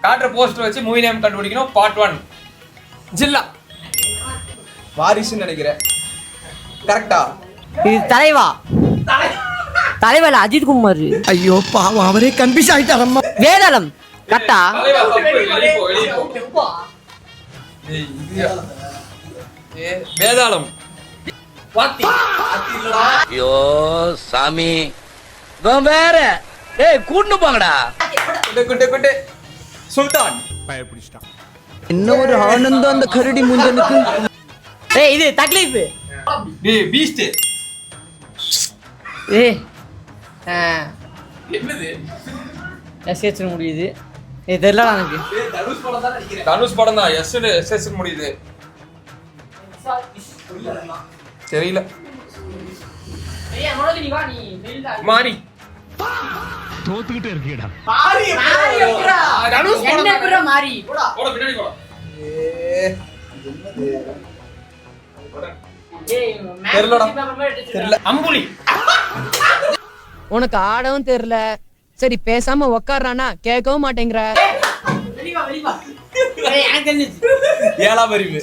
காட்டுற போஸ்டர் வச்சு movie name கண்டுபிடிக்கணும். பார்ட் 1 ஜில்லா வாரிசுன்னு நினைக்கிறேன். கரெக்டா? இது தலைவா தலைவல அஜித் குமார். ஐயோ பாவம் அவரே கன்ஃபியூஸ் ஆயிட்டாரம்மா. வேதாளம் கரெக்டா? தலைவா தப்பு. வெளிய போ. வேதாளம் பாத்தி. ஐயோ சாமி வேற ஏய் கூட்டு போங்கடா. குட்டு சுல்தான் என்ன ஒரு ஆனந்தம் அந்த கரடி முஞ்சனுக்கு. ஏய் இது தக்லீஃப். பீஸ்ட். ஏய் என்னது எஸ்எஸ் முடியுது. இது தெரியல எனக்கு. தனுஷ் படம் தான். எஸ் முடியுது. தெரியல. மாரி தோத்துக்கிட்டே இருக்கீடா. தனுஷ் என்ன பிற மாரி போடா பின்னாடி போடா. தெரியல. அம்புலி. உனக்கு ஆடவும் தெரியல. சரி பேசாம உக்காடுறானா கேட்கவும் மாட்டேங்கிற. ஏழாம் அறிவு.